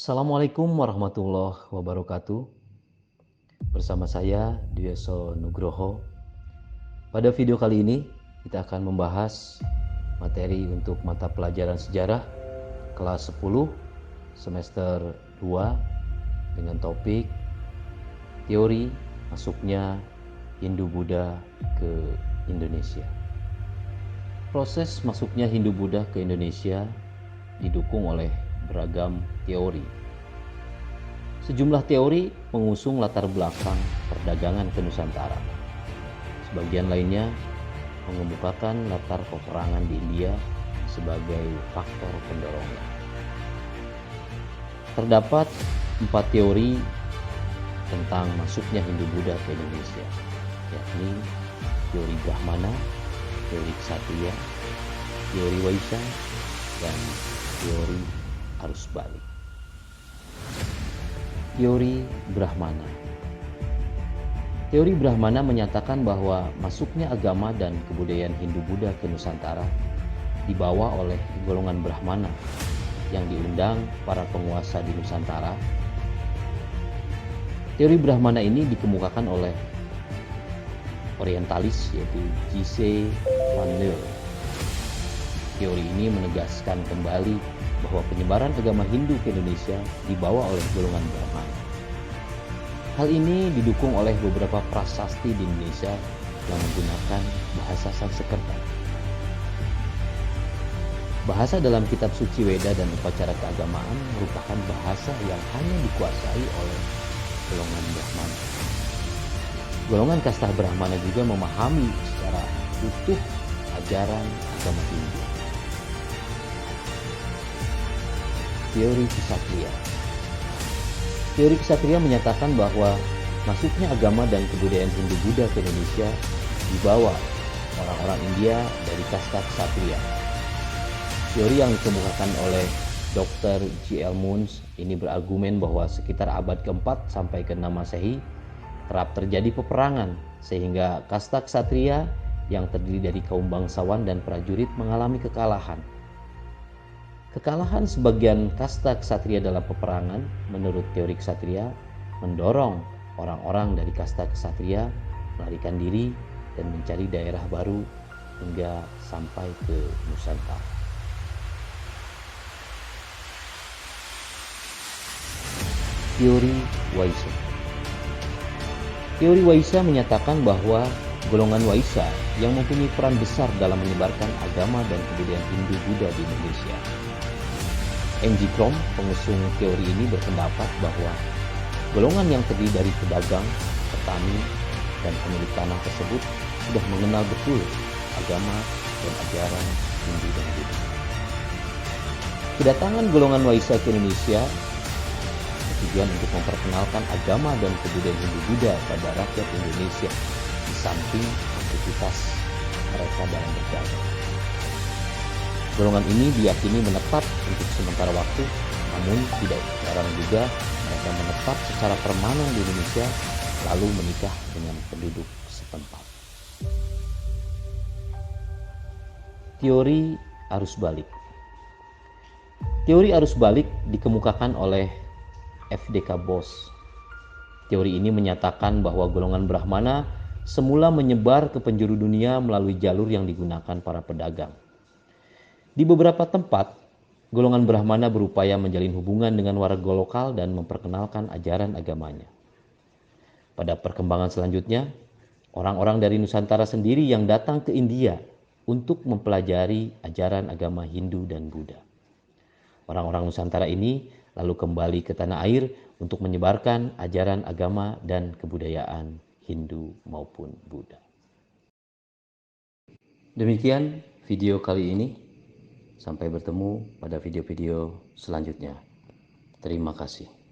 Assalamualaikum warahmatullahi wabarakatuh. Bersama saya Dwieso Nugroho. Pada video kali ini kita akan membahas materi untuk mata pelajaran sejarah kelas 10 semester 2 dengan topik teori masuknya Hindu-Buddha ke Indonesia. Proses masuknya Hindu-Buddha ke Indonesia didukung oleh beragam teori. Sejumlah teori mengusung latar belakang perdagangan ke Nusantara. Sebagian lainnya mengemukakan latar peperangan di India sebagai faktor pendorongnya. Terdapat 4 teori tentang masuknya Hindu-Buddha ke Indonesia, yakni teori Brahmana, teori Ksatria, teori Waisya, dan teori arus balik. Teori Brahmana. Teori Brahmana menyatakan bahwa masuknya agama dan kebudayaan Hindu-Buddha ke Nusantara dibawa oleh golongan Brahmana yang diundang para penguasa di Nusantara. Teori Brahmana ini dikemukakan oleh orientalis yaitu J.C. van Leeuw. Teori ini menegaskan kembali bahwa penyebaran agama Hindu ke Indonesia dibawa oleh golongan Brahmana. Hal ini didukung oleh beberapa prasasti di Indonesia yang menggunakan bahasa Sanskerta. Bahasa dalam kitab suci Weda dan upacara keagamaan merupakan bahasa yang hanya dikuasai oleh golongan Brahmana. Golongan kasta Brahmana juga memahami secara utuh ajaran agama Hindu. Teori Ksatria. Teori Ksatria menyatakan bahwa masuknya agama dan kebudayaan Hindu-Buddha ke Indonesia dibawa orang-orang India dari kasta Ksatria. Teori yang dikemukakan oleh Dr. J.L. Munz ini berargumen bahwa sekitar abad ke-4 sampai ke-6 Masehi kerap terjadi peperangan sehingga kasta Ksatria yang terdiri dari kaum bangsawan dan prajurit mengalami kekalahan. Kekalahan sebagian kasta Ksatria dalam peperangan menurut teori Ksatria mendorong orang-orang dari kasta Ksatria melarikan diri dan mencari daerah baru hingga sampai ke Nusantara. Teori Waisya. Teori Waisya menyatakan bahwa golongan Waisya yang mempunyai peran besar dalam menyebarkan agama dan kebudayaan Hindu-Buddha di Indonesia. N.G. Krom, pengusung teori ini, berpendapat bahwa golongan yang terdiri dari pedagang, petani, dan pemilik tanah tersebut sudah mengenal betul agama dan ajaran Hindu dan Buddha. Kedatangan golongan Waisya ke Indonesia bertujuan untuk memperkenalkan agama dan kebudayaan Hindu-Buddha pada rakyat Indonesia di samping aktivitas mereka dalam berdagang. Golongan ini diyakini menetap untuk sementara waktu, namun tidak jarang juga mereka menetap secara permanen di Indonesia lalu menikah dengan penduduk setempat. Teori arus balik. Teori arus balik dikemukakan oleh F.D.K. Bos. Teori ini menyatakan bahwa golongan Brahmana semula menyebar ke penjuru dunia melalui jalur yang digunakan para pedagang. Di beberapa tempat, golongan Brahmana berupaya menjalin hubungan dengan warga lokal dan memperkenalkan ajaran agamanya. Pada perkembangan selanjutnya, orang-orang dari Nusantara sendiri yang datang ke India untuk mempelajari ajaran agama Hindu dan Buddha. Orang-orang Nusantara ini lalu kembali ke tanah air untuk menyebarkan ajaran agama dan kebudayaan Hindu maupun Buddha. Demikian video kali ini. Sampai bertemu pada video-video selanjutnya. Terima kasih.